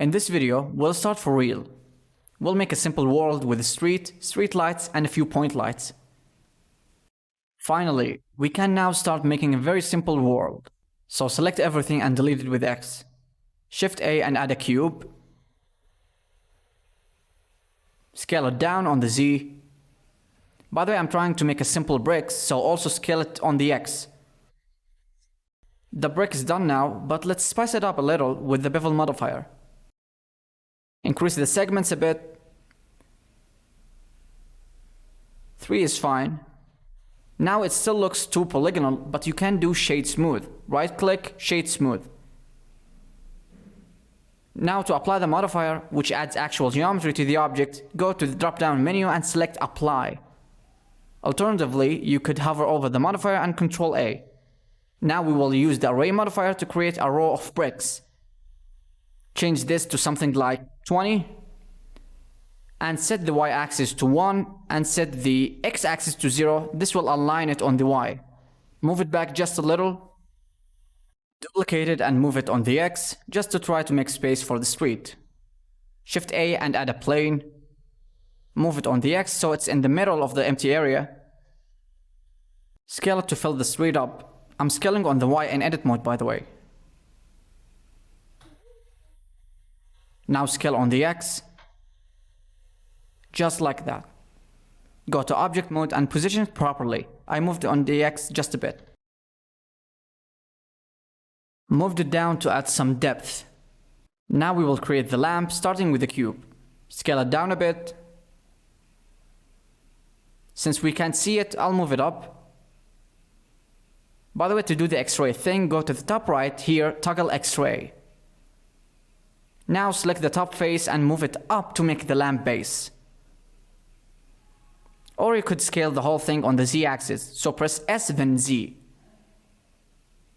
In this video, we'll start for real. We'll make a simple world with a street lights, and a few point lights. Finally, we can now start making a very simple world. So select everything and delete it with X. Shift A and add a cube. Scale it down on the Z. By the way, I'm trying to make a simple bricks, so also scale it on the X. The brick is done now, but let's spice it up a little with the bevel modifier. Increase the segments a bit. 3 is fine. Now it still looks too polygonal, but you can do shade smooth. Right click, shade smooth. Now to apply the modifier, which adds actual geometry to the object, go to the drop down menu and select apply. Alternatively, you could hover over the modifier and Ctrl A. Now we will use the array modifier to create a row of bricks. Change this to something like 20 and set the y-axis to 1 and set the x-axis to 0. This will align it on the y. Move it back just a little. Duplicate it and move it on the x just to try to make space for the street. Shift A and add a plane. Move it on the x so it's in the middle of the empty area. Scale it to fill the street up. I'm scaling on the Y in edit mode, by the way. Now scale on the X. Just like that. Go to object mode and position it properly. I moved it on the X just a bit. Moved it down to add some depth. Now we will create the lamp starting with the cube. Scale it down a bit. Since we can't see it, I'll move it up. By the way, to do the X-ray thing, go to the top right here, toggle X-ray. Now select the top face and move it up to make the lamp base. Or you could scale the whole thing on the Z-axis, so press S then Z.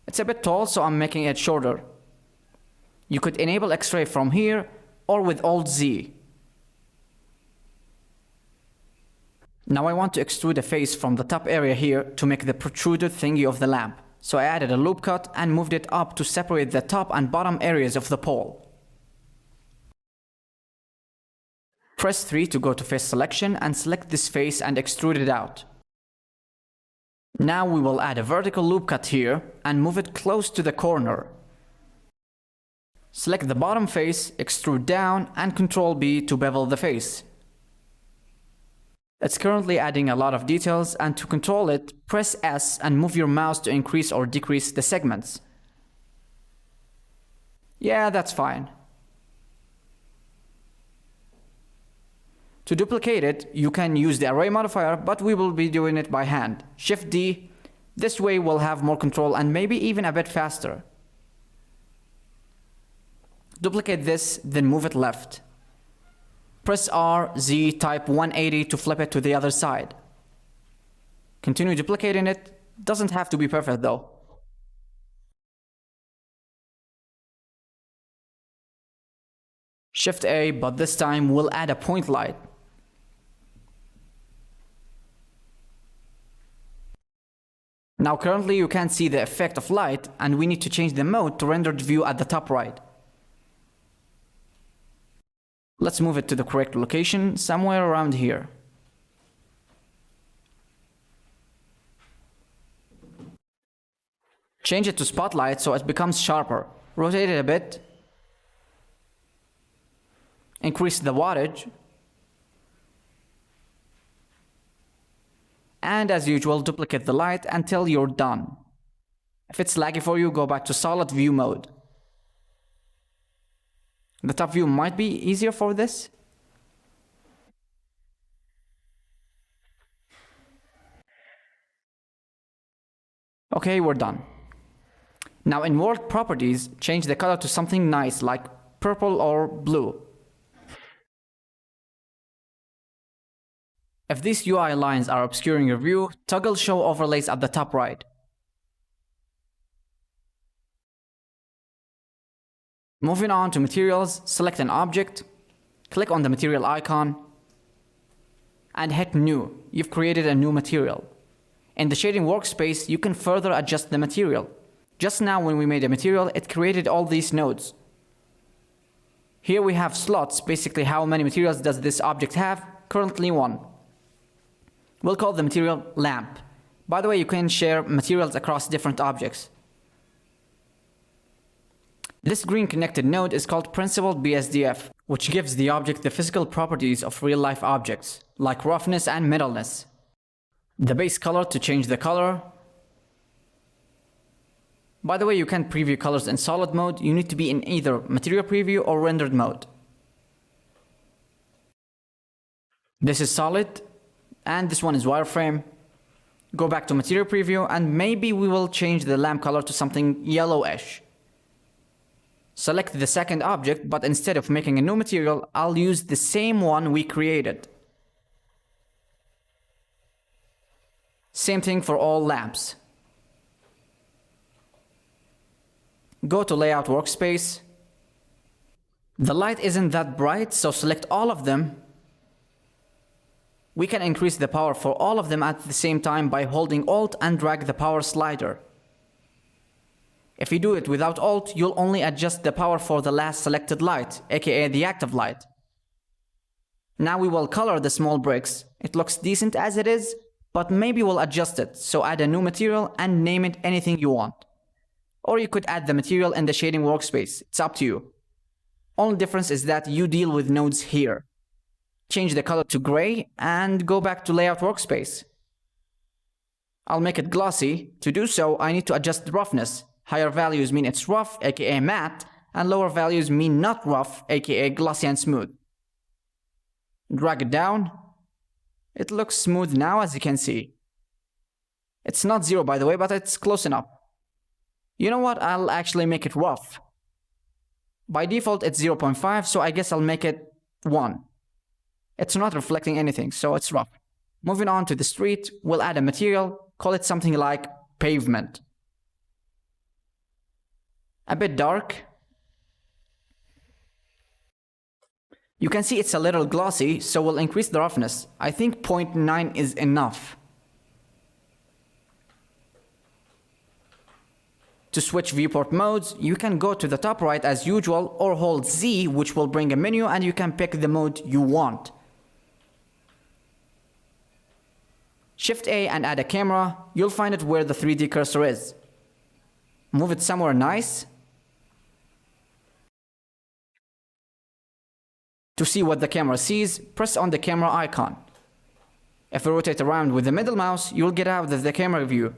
It's a bit tall, so I'm making it shorter. You could enable X-ray from here or with Alt Z. Now I want to extrude a face from the top area here to make the protruded thingy of the lamp. So I added a loop cut and moved it up to separate the top and bottom areas of the pole. Press 3 to go to face selection and select this face and extrude it out. Now we will add a vertical loop cut here and move it close to the corner. Select the bottom face, extrude down and Ctrl B to bevel the face. It's currently adding a lot of details, and to control it, press S and move your mouse to increase or decrease the segments. Yeah, that's fine. To duplicate it, you can use the array modifier, but we will be doing it by hand. Shift D. This way we'll have more control and maybe even a bit faster. Duplicate this, then move it left. Press R, Z, type 180 to flip it to the other side. Continue duplicating it. Doesn't have to be perfect though. Shift A, but this time we'll add a point light. Now currently you can't see the effect of light, and we need to change the mode to rendered view at the top right. Let's move it to the correct location, somewhere around here. Change it to spotlight so it becomes sharper. Rotate it a bit. Increase the wattage. And as usual, duplicate the light until you're done. If it's laggy for you, go back to solid view mode. The top view might be easier for this. Okay, we're done. Now in world properties, change the color to something nice like purple or blue. If these UI lines are obscuring your view, toggle show overlays at the top right. Moving on to materials, select an object, click on the material icon, and hit new. You've created a new material. In the shading workspace, you can further adjust the material. Just now when we made a material, it created all these nodes. Here we have slots, basically how many materials does this object have? Currently 1. We'll call the material lamp. By the way, you can share materials across different objects. This green connected node is called principled BSDF, which gives the object the physical properties of real-life objects, like roughness and metalness. The base color to change the color. By the way, you can preview colors in solid mode. You need to be in either material preview or rendered mode. This is solid, and this one is wireframe. Go back to material preview, and maybe we will change the lamp color to something yellowish. Select the second object, but instead of making a new material, I'll use the same one we created. Same thing for all lamps. Go to Layout Workspace. The light isn't that bright, so select all of them. We can increase the power for all of them at the same time by holding Alt and drag the power slider. If you do it without Alt, you'll only adjust the power for the last selected light, aka the active light. Now we will color the small bricks. It looks decent as it is, but maybe we'll adjust it, so add a new material and name it anything you want. Or you could add the material in the shading workspace, it's up to you. Only difference is that you deal with nodes here. Change the color to gray and go back to Layout Workspace. I'll make it glossy. To do so, I need to adjust the roughness. Higher values mean it's rough, aka matte, and lower values mean not rough, aka glossy and smooth. Drag it down. It looks smooth now, as you can see. It's not 0 by the way, but it's close enough. You know what, I'll actually make it rough. By default it's 0.5, so I guess I'll make it 1. It's not reflecting anything, so it's rough. Moving on to the street, we'll add a material, call it something like pavement. A bit dark. You can see it's a little glossy, so we'll increase the roughness. I think 0.9 is enough. To switch viewport modes, you can go to the top right as usual or hold Z, which will bring a menu, and you can pick the mode you want. Shift A and add a camera. You'll find it where the 3D cursor is. Move it somewhere nice. To see what the camera sees, press on the camera icon. If you rotate around with the middle mouse, you'll get out of the camera view.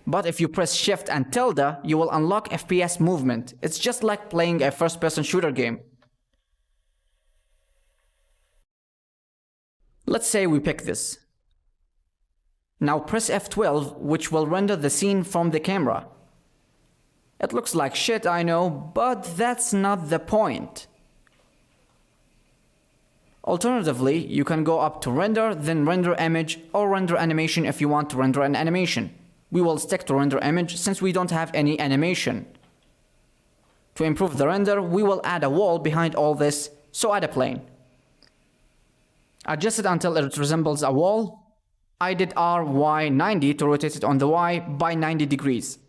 But if you press Shift and tilde, you will unlock FPS movement. It's just like playing a first-person shooter game. Let's say we pick this. Now press F12, which will render the scene from the camera. It looks like shit, I know, but that's not the point. Alternatively, you can go up to render, then render image, or render animation if you want to render an animation. We will stick to render image since we don't have any animation. To improve the render, we will add a wall behind all this, so add a plane. Adjust it until it resembles a wall. I did RY90 to rotate it on the Y by 90 degrees.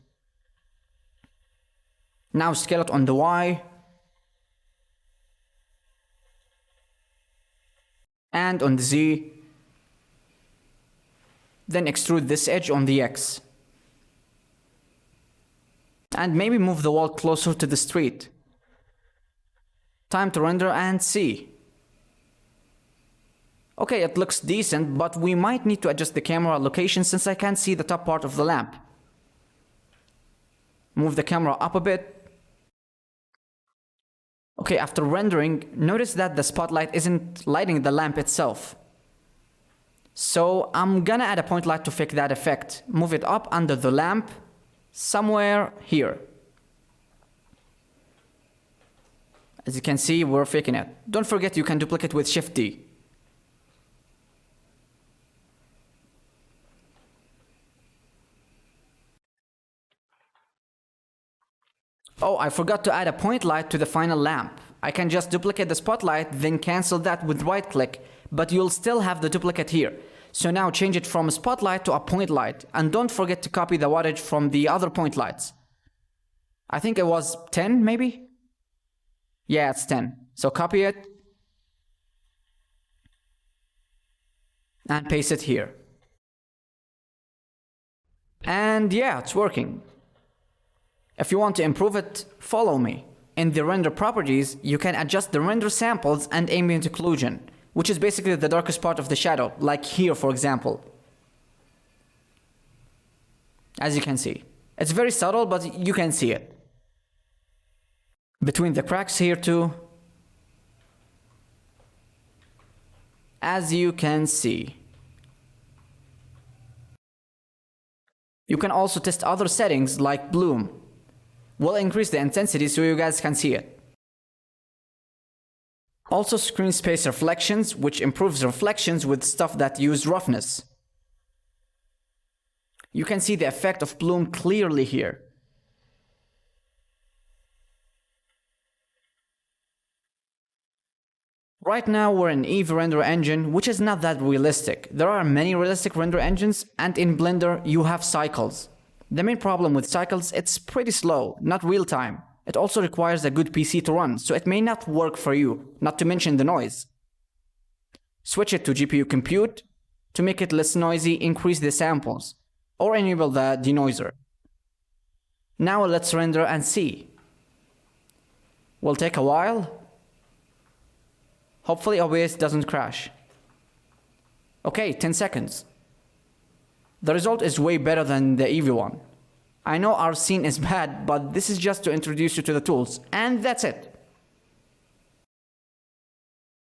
Now scale it on the Y. And on the Z. Then extrude this edge on the X. And maybe move the wall closer to the street. Time to render and see. Okay, it looks decent, but we might need to adjust the camera location since I can't see the top part of the lamp. Move the camera up a bit. Okay, after rendering, notice that the spotlight isn't lighting the lamp itself. So I'm gonna add a point light to fake that effect. Move it up under the lamp, somewhere here. As you can see, we're faking it. Don't forget you can duplicate with Shift D. Oh, I forgot to add a point light to the final lamp. I can just duplicate the spotlight, then cancel that with right click, but you'll still have the duplicate here. So now change it from a spotlight to a point light, and don't forget to copy the wattage from the other point lights. I think it was 10 maybe? Yeah, it's 10. So copy it and paste it here. And yeah, it's working. If you want to improve it, follow me. In the render properties, you can adjust the render samples and ambient occlusion, which is basically the darkest part of the shadow, like here for example. As you can see. It's very subtle, but you can see it. Between the cracks here too. As you can see. You can also test other settings like bloom. We'll increase the intensity so you guys can see it. Also screen space reflections, which improves reflections with stuff that use roughness. You can see the effect of bloom clearly here. Right now we're in Eevee render engine, which is not that realistic. There are many realistic render engines, and in Blender you have cycles. The main problem with cycles, it's pretty slow, not real time. It also requires a good PC to run, so it may not work for you, not to mention the noise. Switch it to GPU compute. To make it less noisy, increase the samples, or enable the denoiser. Now let's render and see. Will take a while. Hopefully OBS doesn't crash. Okay, 10 seconds. The result is way better than the Eevee one. I know our scene is bad, but this is just to introduce you to the tools, and that's it.